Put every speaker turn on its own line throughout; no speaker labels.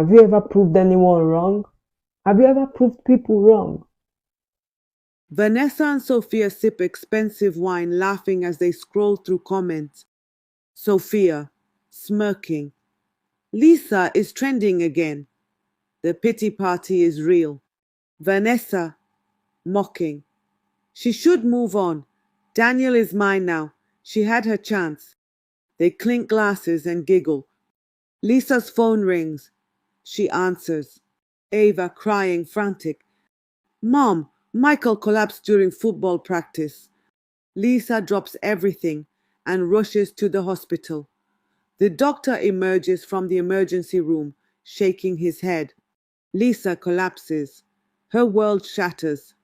Have you ever proved anyone wrong? Have you ever proved people wrong?
Vanessa and Sophia sip expensive wine, laughing as they scroll through comments. Sophia, smirking. Lisa is trending again. The pity party is real. Vanessa, mocking. She should move on. Daniel is mine now. She had her chance. They clink glasses and giggle. Lisa's phone rings. She answers. Ava, crying, frantic. Mom, Michael collapsed during football practice. Lisa drops everything and rushes to the hospital. The doctor emerges from the emergency room, shaking his head. Lisa collapses. Her world shatters.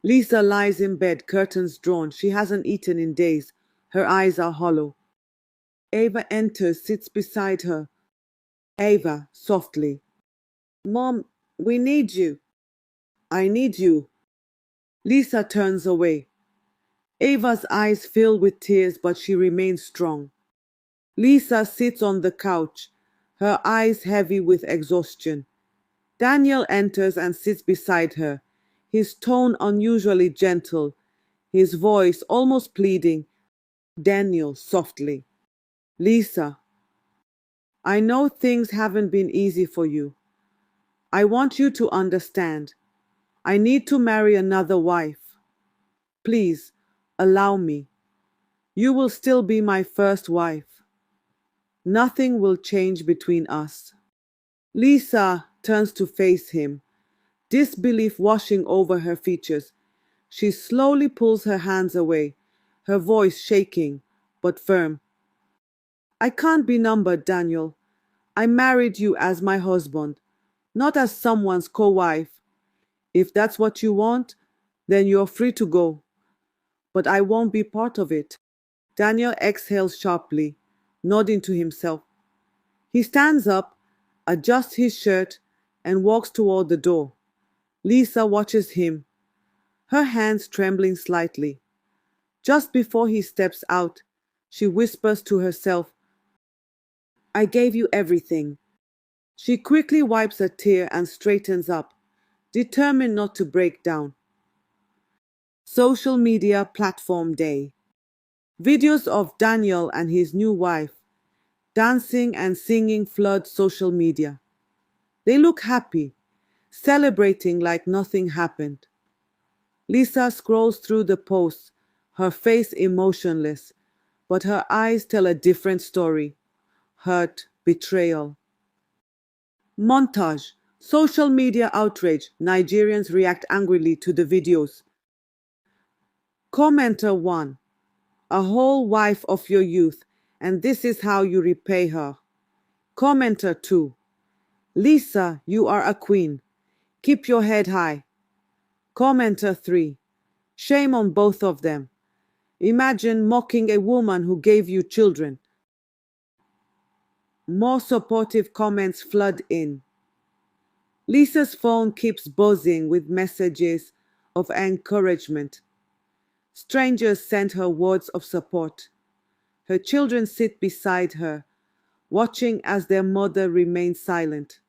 Lisa lies in bed, curtains drawn. She hasn't eaten in days. Her eyes are hollow. Ava enters, sits beside her. Ava, softly. Mom, we need you. I need you. Lisa turns away. Ava's eyes fill with tears, but she remains strong. Lisa sits on the couch, her eyes heavy with exhaustion. Daniel enters and sits beside her, his tone unusually gentle, his voice almost pleading. Daniel, softly. Lisa, I know things haven't been easy for you. I want you to understand. I need to marry another wife. Please, allow me. You will still be my first wife. Nothing will change between us. Lisa turns to face him, disbelief washing over her features. She slowly pulls her hands away, her voice shaking, but firm. I can't be numbered, Daniel. I married you as my husband, not as someone's co-wife. If that's what you want, then you're free to go. But I won't be part of it. Daniel exhales sharply, nodding to himself. He stands up, adjusts his shirt, and walks toward the door. Lisa watches him, her hands trembling slightly. Just before he steps out, she whispers to herself, I gave you everything. She quickly wipes a tear and straightens up, determined not to break down. Social media platform day. Videos of Daniel and his new wife dancing and singing flood social media. They look happy, celebrating like nothing happened. Lisa scrolls through the posts, her face emotionless, but her eyes tell a different story. Hurt, betrayal. Montage. Social media outrage. Nigerians react angrily to the videos. Commenter 1. A whole wife of your youth, and this is how you repay her. Commenter 2. Lisa, you are a queen. Keep your head high. Commenter 3. Shame on both of them. Imagine mocking a woman who gave you children. More supportive comments flood in. Lisa's phone keeps buzzing with messages of encouragement. Strangers send her words of support. Her children sit beside her, watching as their mother remains silent.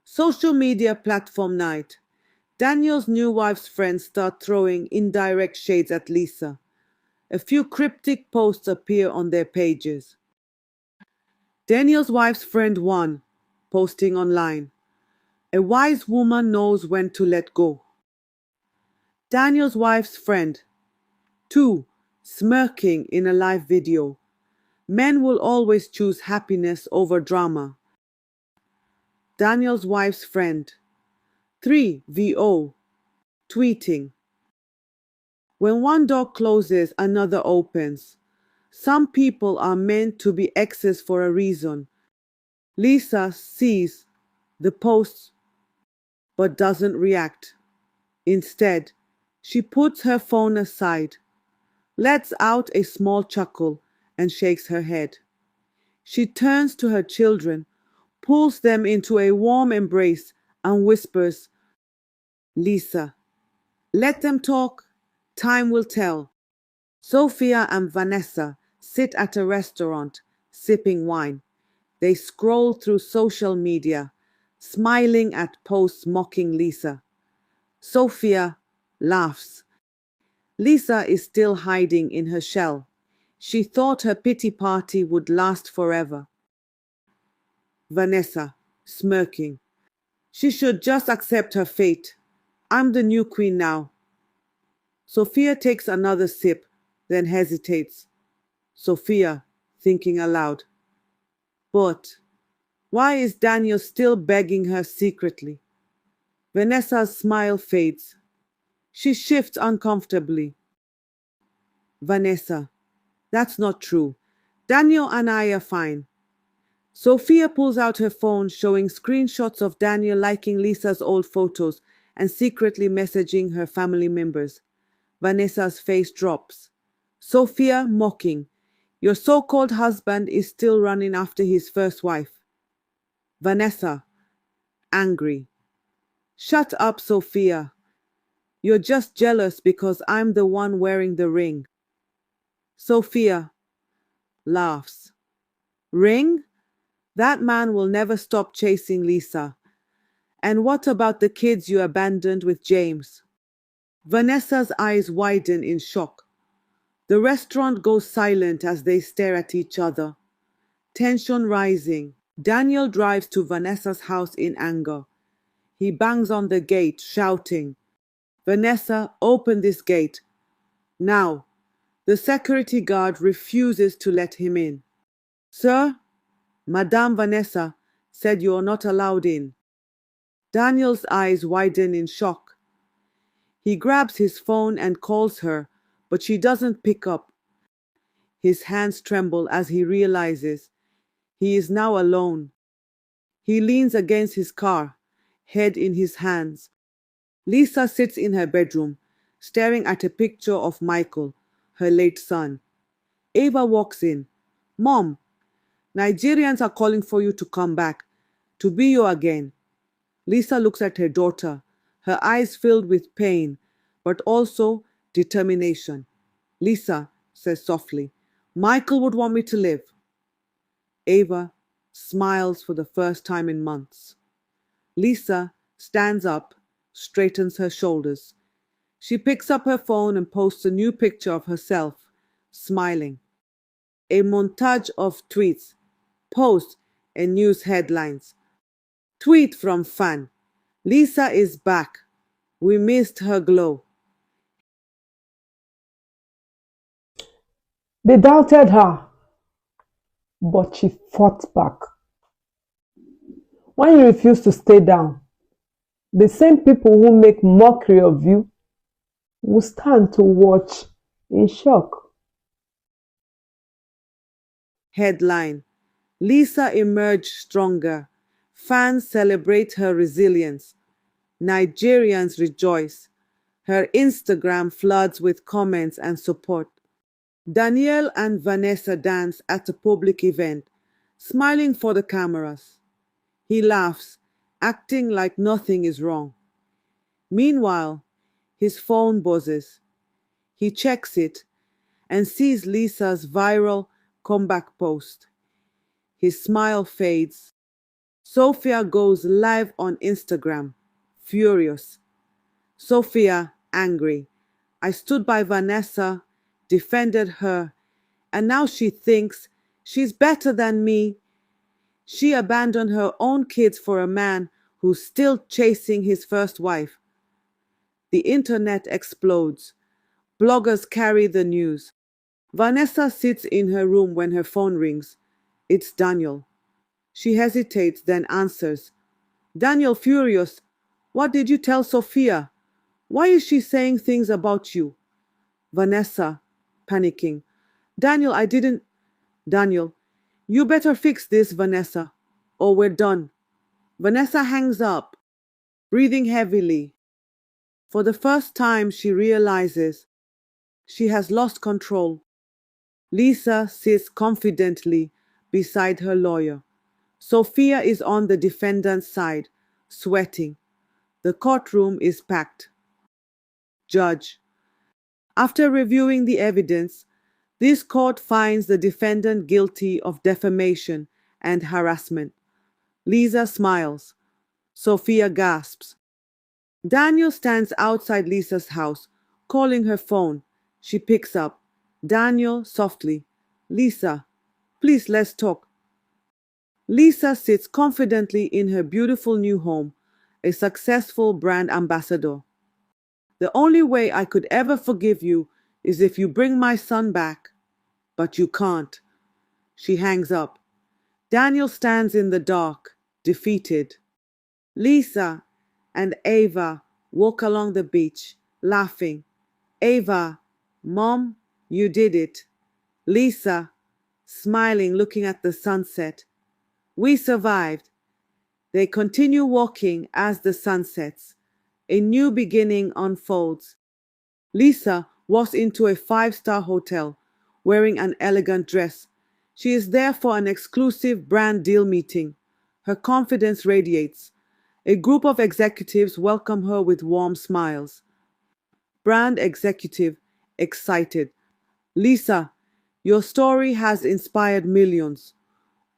Social media platform night. Daniel's new wife's friends start throwing indirect shades at Lisa. A few cryptic posts appear on their pages. Daniel's wife's friend 1, posting online. A wise woman knows when to let go. Daniel's wife's friend 2, smirking in a live video. Men will always choose happiness over drama. Daniel's wife's friend 3, VO, tweeting. When one door closes, another opens. Some people are meant to be exes for a reason. Lisa sees the posts but doesn't react. Instead, she puts her phone aside, lets out a small chuckle, and shakes her head. She turns to her children, pulls them into a warm embrace, and whispers, Lisa, let them talk. Time will tell. Sophia and Vanessa sit at a restaurant, sipping wine. They scroll through social media, smiling at posts mocking Lisa. Sophia laughs. Lisa is still hiding in her shell. She thought her pity party would last forever. Vanessa, smirking. She should just accept her fate. I'm the new queen now. Sophia takes another sip, then hesitates. Sophia, thinking aloud. But why is Daniel still begging her secretly? Vanessa's smile fades. She shifts uncomfortably. Vanessa, that's not true. Daniel and I are fine. Sophia pulls out her phone, showing screenshots of Daniel liking Lisa's old photos and secretly messaging her family members. Vanessa's face drops. Sophia, mocking. Your so-called husband is still running after his first wife. Vanessa, angry. Shut up, Sophia. You're just jealous because I'm the one wearing the ring. Sophia laughs. Ring? That man will never stop chasing Lisa. And what about the kids you abandoned with James? Vanessa's eyes widen in shock. The restaurant goes silent as they stare at each other. Tension rising. Daniel drives to Vanessa's house in anger. He bangs on the gate, shouting, Vanessa, open this gate. Now. The security guard refuses to let him in. Sir, Madame Vanessa said you are not allowed in. Daniel's eyes widen in shock. He grabs his phone and calls her, but she doesn't pick up. His hands tremble as he realizes he is now alone. He leans against his car, head in his hands. Lisa sits in her bedroom, staring at a picture of Michael, her late son. Ava walks in. Mom, Nigerians are calling for you to come back, to be you again. Lisa looks at her daughter, her eyes filled with pain, but also determination. Lisa says softly, Michael would want me to live. Ava smiles for the first time in months. Lisa stands up, straightens her shoulders. She picks up her phone and posts a new picture of herself, smiling. A montage of tweets, posts, and news headlines. Tweet from fan. Lisa is back. We missed her glow.
They doubted her, but she fought back. When you refuse to stay down, the same people who make mockery of you will stand to watch in shock.
Headline. Lisa emerged stronger. Fans celebrate her resilience. Nigerians rejoice. Her Instagram floods with comments and support. Danielle and Vanessa dance at a public event, smiling for the cameras. He laughs, acting like nothing is wrong. Meanwhile, his phone buzzes. He checks it and sees Lisa's viral comeback post. His smile fades. Sophia goes live on Instagram, furious. Sophia, angry. I stood by Vanessa, defended her, and now she thinks she's better than me. She abandoned her own kids for a man who's still chasing his first wife. The internet explodes. Bloggers carry the news. Vanessa sits in her room when her phone rings. It's Daniel. She hesitates, then answers. Daniel, furious. What did you tell Sophia? Why is she saying things about you? Vanessa, panicking. Daniel, I didn't. Daniel, you better fix this, Vanessa, or we're done. Vanessa hangs up, breathing heavily. For the first time, she realizes she has lost control. Lisa sits confidently beside her lawyer. Sophia is on the defendant's side, sweating. The courtroom is packed. Judge. After reviewing the evidence, this court finds the defendant guilty of defamation and harassment. Lisa smiles. Sophia gasps. Daniel stands outside Lisa's house, calling her phone. She picks up. Daniel softly. Lisa, please let's talk. Lisa sits confidently in her beautiful new home, a successful brand ambassador. The only way I could ever forgive you is if you bring my son back. But you can't. She hangs up. Daniel stands in the dark, defeated. Lisa and Ava walk along the beach, laughing. Ava, Mom, you did it. Lisa, smiling, looking at the sunset. We survived. They continue walking as the sun sets. A new beginning unfolds. Lisa walks into a five-star hotel, wearing an elegant dress. She is there for an exclusive brand deal meeting. Her confidence radiates. A group of executives welcome her with warm smiles. Brand executive, excited. Lisa, your story has inspired millions.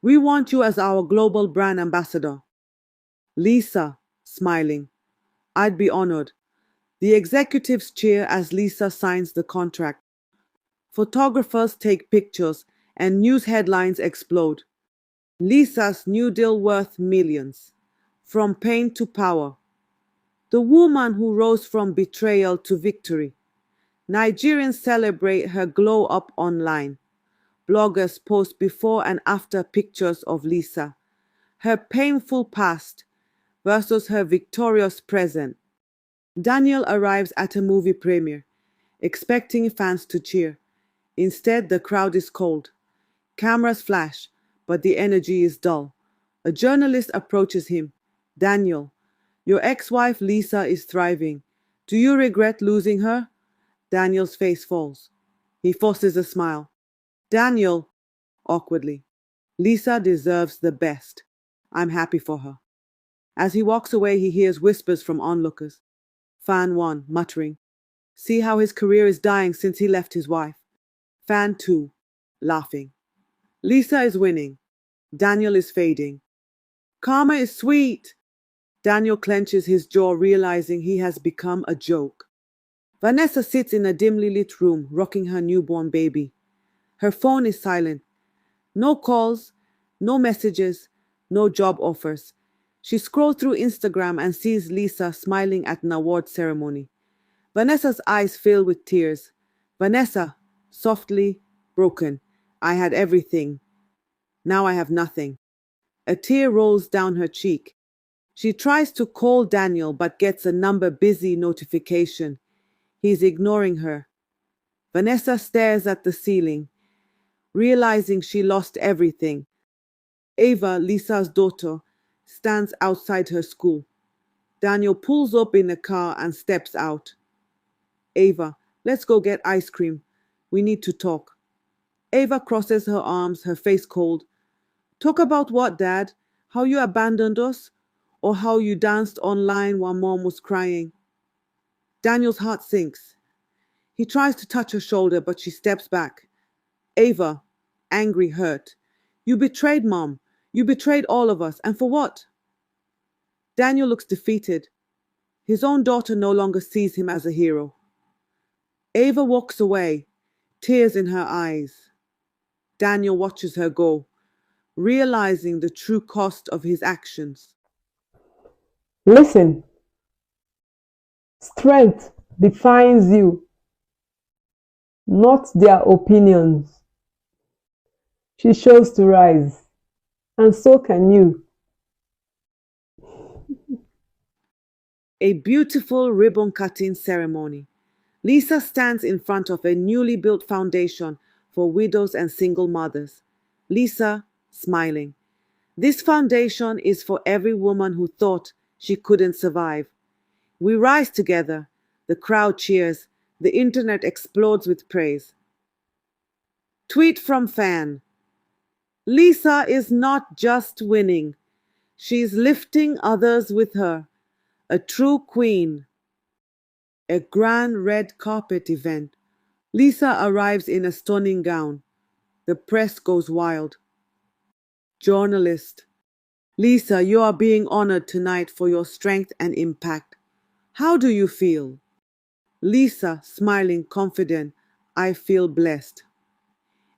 We want you as our global brand ambassador. Lisa, smiling. I'd be honored. The executives cheer as Lisa signs the contract. Photographers take pictures and news headlines explode. Lisa's new deal worth millions. From pain to power. The woman who rose from betrayal to victory. Nigerians celebrate her glow up online. Bloggers post before and after pictures of Lisa. Her painful past versus her victorious present. Daniel arrives at a movie premiere, expecting fans to cheer. Instead, the crowd is cold. Cameras flash, but the energy is dull. A journalist approaches him. Daniel, your ex-wife Lisa is thriving. Do you regret losing her? Daniel's face falls. He forces a smile. Daniel, awkwardly. Lisa deserves the best. I'm happy for her. As he walks away, he hears whispers from onlookers. Fan 1, muttering. See how his career is dying since he left his wife. Fan 2, laughing. Lisa is winning. Daniel is fading. Karma is sweet. Daniel clenches his jaw, realizing he has become a joke. Vanessa sits in a dimly lit room, rocking her newborn baby. Her phone is silent. No calls, no messages, no job offers. She scrolls through Instagram and sees Lisa smiling at an award ceremony. Vanessa's eyes fill with tears. Vanessa, softly, broken. I had everything. Now I have nothing. A tear rolls down her cheek. She tries to call Daniel but gets a number busy notification. He's ignoring her. Vanessa stares at the ceiling, realizing she lost everything. Ava, Lisa's daughter, stands outside her school. Daniel pulls up in a car and steps out. Ava, let's go get ice cream. We need to talk. Ava crosses her arms, her face cold. Talk about what, Dad? How you abandoned us? Or how you danced online while Mom was crying? Daniel's heart sinks. He tries to touch her shoulder, but she steps back. Ava, angry, hurt. You betrayed Mom. You betrayed all of us. And for what? Daniel looks defeated. His own daughter no longer sees him as a hero. Ava walks away, tears in her eyes. Daniel watches her go, realizing the true cost of his actions.
Listen, strength defines you, not their opinions. She chose to rise, and so can you.
A beautiful ribbon-cutting ceremony. Lisa stands in front of a newly built foundation for widows and single mothers. Lisa, smiling. This foundation is for every woman who thought she couldn't survive. We rise together. The crowd cheers. The internet explodes with praise. Tweet from fan. Lisa is not just winning. She's lifting others with her. A true queen. A grand red carpet event. Lisa arrives in a stunning gown. The press goes wild. Journalist. Lisa, you are being honored tonight for your strength and impact. How do you feel? Lisa, smiling, confident. I feel blessed.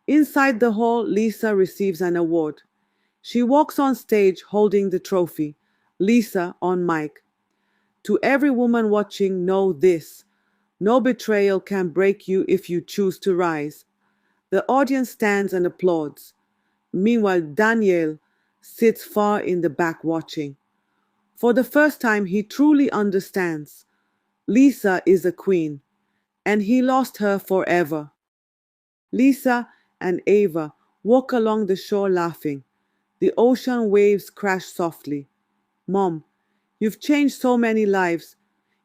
Inside the hall, Lisa receives an award. She walks on stage holding the trophy. Lisa on mic. To every woman watching, know this. No betrayal can break you if you choose to rise. The audience stands and applauds. Meanwhile, Daniel sits far in the back watching. For the first time, he truly understands. Lisa is a queen, and he lost her forever. Lisa and Ava walk along the shore laughing. The ocean waves crash softly. Mom, you've changed so many lives.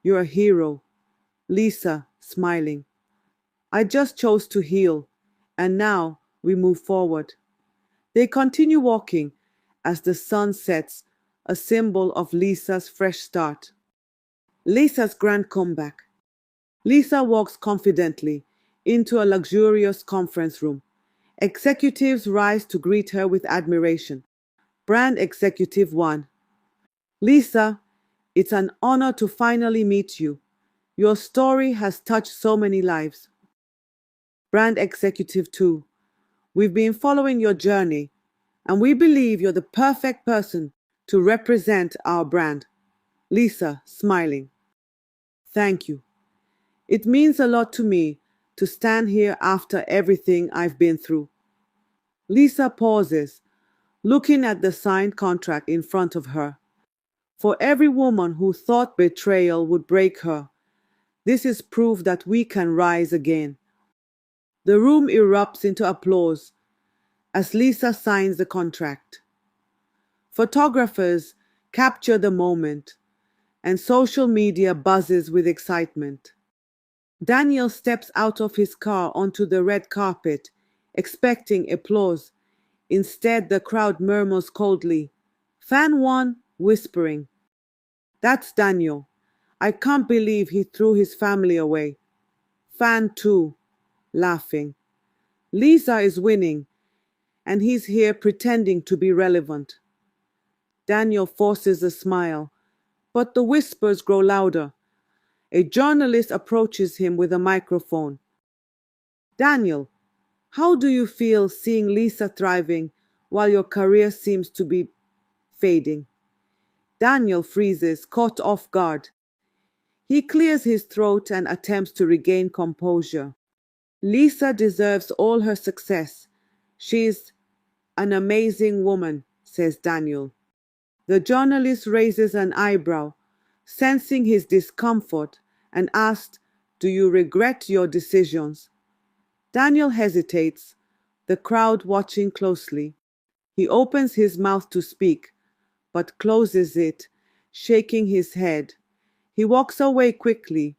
You're a hero. Lisa, smiling. I just chose to heal, and now we move forward. They continue walking as the sun sets, a symbol of Lisa's fresh start. Lisa's grand comeback. Lisa walks confidently into a luxurious conference room. Executives rise to greet her with admiration. Brand Executive 1. Lisa, it's an honor to finally meet you. Your story has touched so many lives. Brand Executive 2. We've been following your journey, and we believe you're the perfect person to represent our brand. Lisa, smiling. Thank you. It means a lot to me to stand here after everything I've been through. Lisa pauses, looking at the signed contract in front of her. For every woman who thought betrayal would break her, this is proof that we can rise again. The room erupts into applause as Lisa signs the contract. Photographers capture the moment, and social media buzzes with excitement. Daniel steps out of his car onto the red carpet, expecting applause. Instead, the crowd murmurs coldly. Fan 1, whispering. That's Daniel. I can't believe he threw his family away. Fan 2, laughing. Lisa is winning, and he's here pretending to be relevant. Daniel forces a smile, but the whispers grow louder. A journalist approaches him with a microphone. Daniel, how do you feel seeing Lisa thriving while your career seems to be fading? Daniel freezes, caught off guard. He clears his throat and attempts to regain composure. Lisa deserves all her success. She's an amazing woman, says Daniel. The journalist raises an eyebrow, sensing his discomfort, and asks, do you regret your decisions? Daniel hesitates, the crowd watching closely. He opens his mouth to speak, but closes it, shaking his head. He walks away quickly,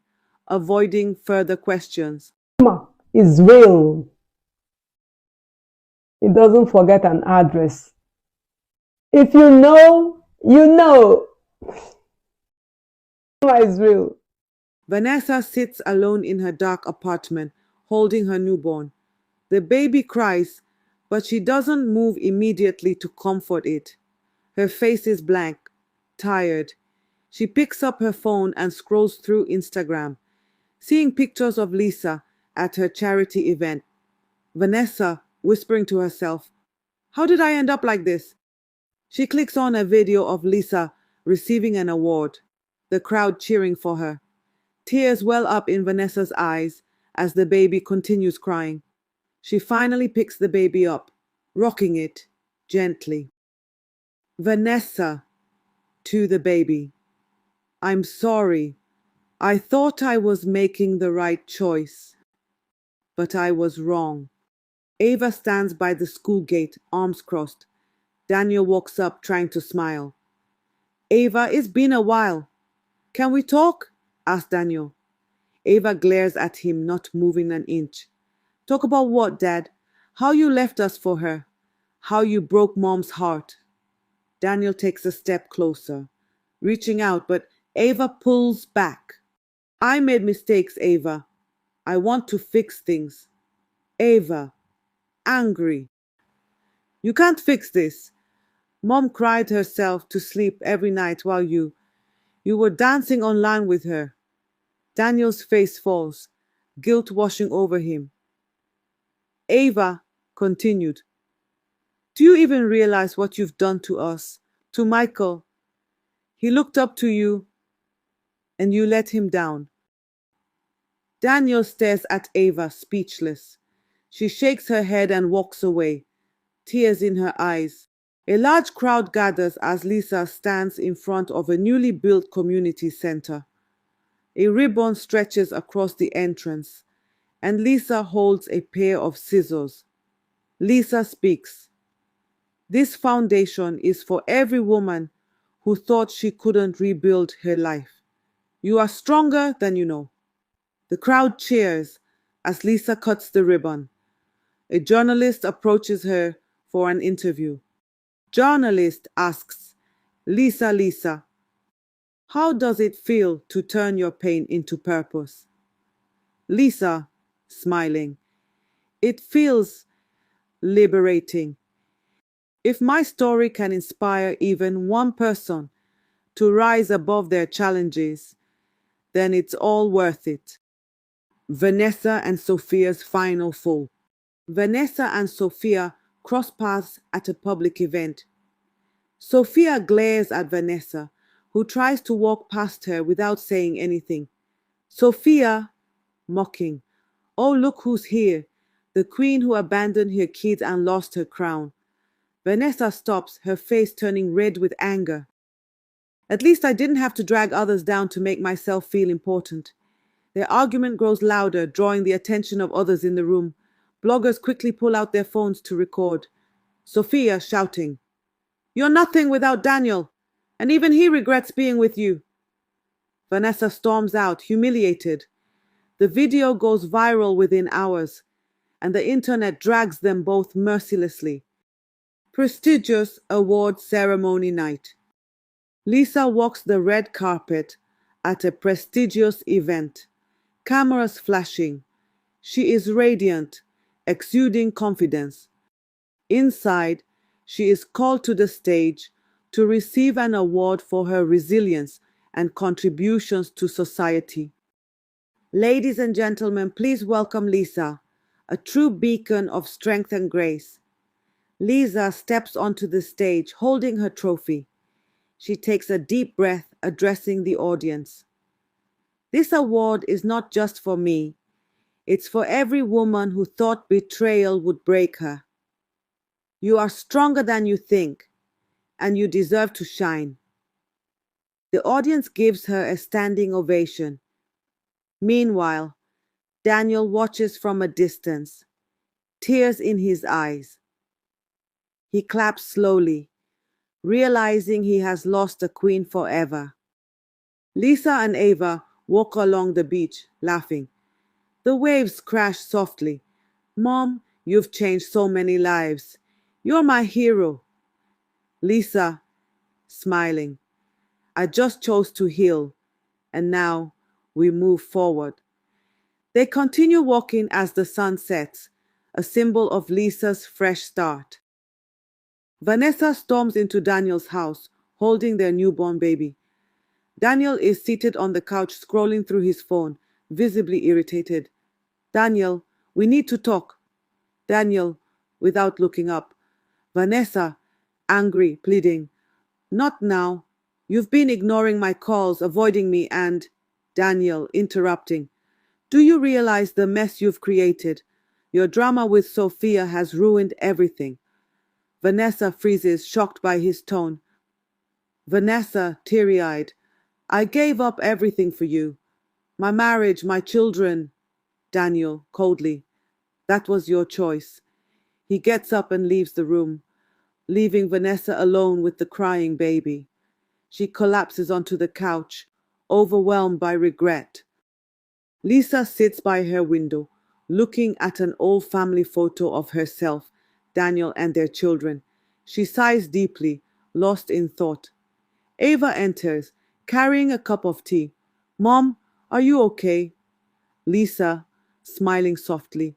avoiding further questions.
Karma is real. It doesn't forget an address. If you know, you know. Karma is real.
Vanessa sits alone in her dark apartment, holding her newborn. The baby cries, but she doesn't move immediately to comfort it. Her face is blank, tired. She picks up her phone and scrolls through Instagram, seeing pictures of Lisa at her charity event. Vanessa, whispering to herself, how did I end up like this? She clicks on a video of Lisa receiving an award, the crowd cheering for her. Tears well up in Vanessa's eyes as the baby continues crying. She finally picks the baby up, rocking it gently. Vanessa, to the baby. I'm sorry. I thought I was making the right choice, but I was wrong. Ava stands by the school gate, arms crossed. Daniel walks up, trying to smile. Ava, it's been a while. Can we talk? Asks Daniel. Ava glares at him, not moving an inch. Talk about what, Dad? How you left us for her. How you broke Mom's heart. Daniel takes a step closer, reaching out, but Ava pulls back. I made mistakes, Ava. I want to fix things. Ava, angry. You can't fix this. Mom cried herself to sleep every night while you were dancing online with her. Daniel's face falls, guilt washing over him. Ava continued, "Do you even realize what you've done to us, to Michael? He looked up to you, and you let him down." Daniel stares at Ava, speechless. She shakes her head and walks away, tears in her eyes. A large crowd gathers as Lisa stands in front of a newly built community center. A ribbon stretches across the entrance, and Lisa holds a pair of scissors. Lisa speaks. "This foundation is for every woman who thought she couldn't rebuild her life. You are stronger than you know." The crowd cheers as Lisa cuts the ribbon. A journalist approaches her for an interview. Journalist asks, Lisa, how does it feel to turn your pain into purpose?" Lisa, smiling, "It feels liberating. If my story can inspire even one person to rise above their challenges, then it's all worth it." Vanessa and Sophia's final fall. Vanessa and Sophia cross paths at a public event. Sophia glares at Vanessa, who tries to walk past her without saying anything. Sophia, mocking, "Oh, look who's here, the queen who abandoned her kids and lost her crown." Vanessa stops, her face turning red with anger. "At least I didn't have to drag others down to make myself feel important." Their argument grows louder, drawing the attention of others in the room. Bloggers quickly pull out their phones to record. Sophia shouting, "You're nothing without Daniel, and even he regrets being with you." Vanessa storms out, humiliated. The video goes viral within hours, and the internet drags them both mercilessly. Prestigious award ceremony night. Lisa walks the red carpet at a prestigious event. Cameras flashing. She is radiant, exuding confidence. Inside, she is called to the stage to receive an award for her resilience and contributions to society. Ladies and gentlemen, please welcome Lisa, a true beacon of strength and grace. Lisa steps onto the stage holding her trophy. She takes a deep breath, addressing the audience. "This award is not just for me. It's for every woman who thought betrayal would break her. You are stronger than you think, and you deserve to shine." The audience gives her a standing ovation. Meanwhile, Daniel watches from a distance, tears in his eyes. He claps slowly, realizing he has lost a queen forever. Lisa and Ava walk along the beach, laughing. The waves crash softly. "Mom, you've changed so many lives. You're my hero." Lisa, smiling, "I just chose to heal, and now we move forward." They continue walking as the sun sets, a symbol of Lisa's fresh start. Vanessa storms into Daniel's house, holding their newborn baby. Daniel is seated on the couch, scrolling through his phone, visibly irritated. "Daniel, we need to talk." Daniel, without looking up. Vanessa, angry, pleading, "Not now. You've been ignoring my calls, avoiding me, and—" Daniel, interrupting, "Do you realize the mess you've created? Your drama with Sophia has ruined everything." Vanessa freezes, shocked by his tone. Vanessa, teary-eyed, "I gave up everything for you. My marriage, my children." Daniel, coldly, "That was your choice." He gets up and leaves the room, leaving Vanessa alone with the crying baby. She collapses onto the couch, overwhelmed by regret. Lisa sits by her window, looking at an old family photo of herself, Daniel, and their children. She sighs deeply, lost in thought. Ava enters, carrying a cup of tea. "Mom, are you okay?" Lisa, smiling softly,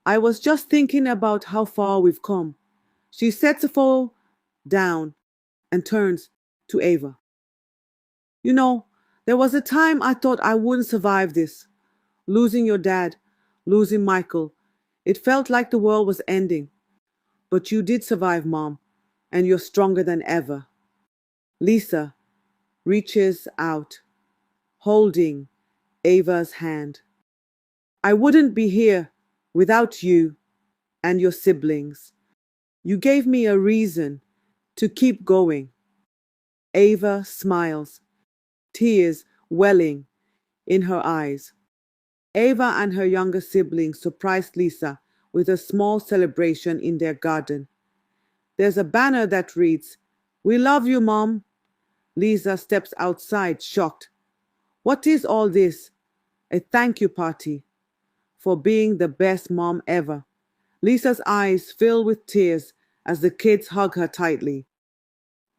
"I was just thinking about how far we've come." She sets the phone down, and turns to Ava. You know, there was a time I thought I wouldn't survive this. Losing your dad, losing Michael. It felt like the world was ending. But you did survive, Mom, and you're stronger than ever. Lisa reaches out, holding Ava's hand. I wouldn't be here without you and your siblings. You gave me a reason to keep going. Ava smiles, tears welling in her eyes. Ava and her younger siblings surprised Lisa with a small celebration in their garden. There's a banner that reads, "We love you, Mom." Lisa steps outside, shocked. What is all this? A thank you party for being the best mom ever. Lisa's eyes fill with tears as the kids hug her tightly.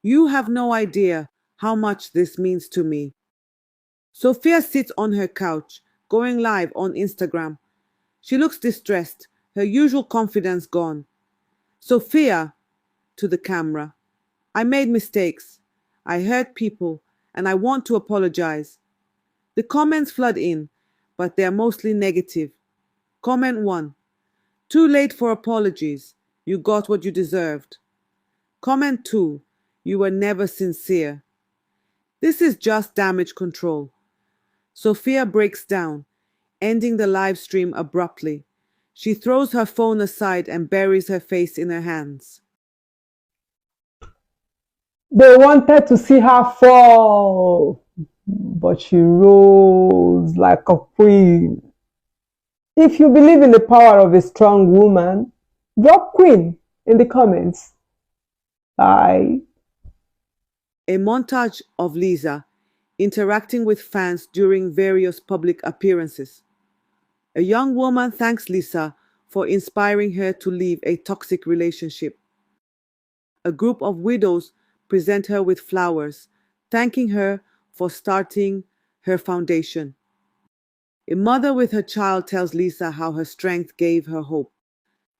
You have no idea how much this means to me. Sophia sits on her couch, going live on Instagram. She looks distressed, her usual confidence gone. Sophia, to the camera, I made mistakes. I hurt people, and I want to apologize. The comments flood in, but they're mostly negative. Comment 1. Too late for apologies. You got what you deserved. Comment 2. You were never sincere. This is just damage control. Sophia breaks down, ending the live stream abruptly. She throws her phone aside and buries her face in her hands.
They wanted to see her fall, but she rose like a queen. If you believe in the power of a strong woman, drop queen in the comments. Bye.
A montage of Lisa interacting with fans during various public appearances. A young woman thanks Lisa for inspiring her to leave a toxic relationship. A group of widows present her with flowers, thanking her for starting her foundation. A mother with her child tells Lisa how her strength gave her hope.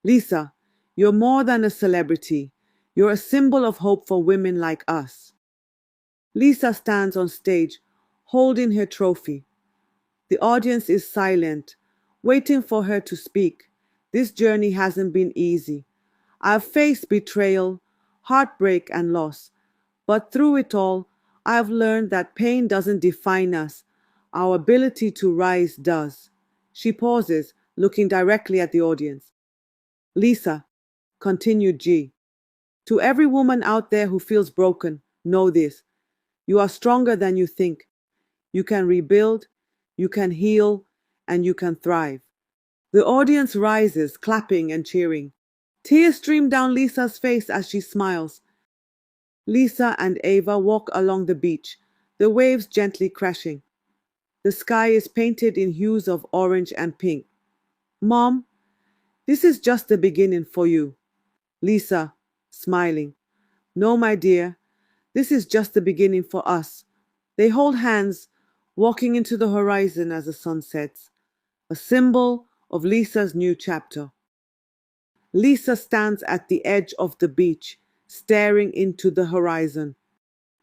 Lisa, you're more than a celebrity. You're a symbol of hope for women like us. Lisa stands on stage, holding her trophy. The audience is silent, waiting for her to speak. This journey hasn't been easy. I've faced betrayal, heartbreak, and loss. But through it all, I've learned that pain doesn't define us. Our ability to rise does. She pauses, looking directly at the audience. Lisa, continued G, to every woman out there who feels broken, know this. You are stronger than you think. You can rebuild, you can heal, and you can thrive. The audience rises, clapping and cheering. Tears stream down Lisa's face as she smiles. Lisa and Ava walk along the beach, the waves gently crashing. The sky is painted in hues of orange and pink. Mom, this is just the beginning for you. Lisa, smiling. No, my dear, this is just the beginning for us. They hold hands, walking into the horizon as the sun sets, a symbol of Lisa's new chapter. Lisa stands at the edge of the beach, staring into the horizon.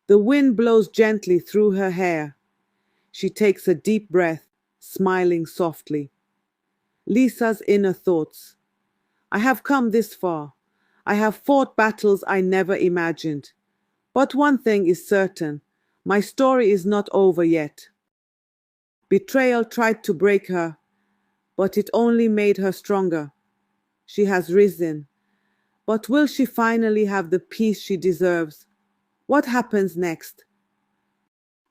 The wind blows gently through her hair. She takes a deep breath, smiling softly. Lisa's inner thoughts. I have come this far. I have fought battles I never imagined. But one thing is certain, my story is not over yet. Betrayal tried to break her, but it only made her stronger. She has risen. But will she finally have the peace she deserves? What happens next?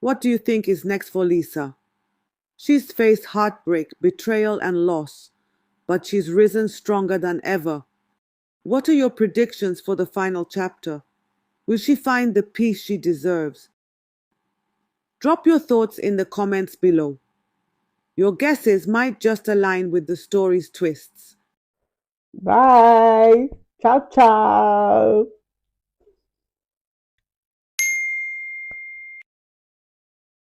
What do you think is next for Lisa? She's faced heartbreak, betrayal, and loss, but she's risen stronger than ever. What are your predictions for the final chapter? Will she find the peace she deserves? Drop your thoughts in the comments below. Your guesses might just align with the story's twists.
Bye. Ciao, ciao.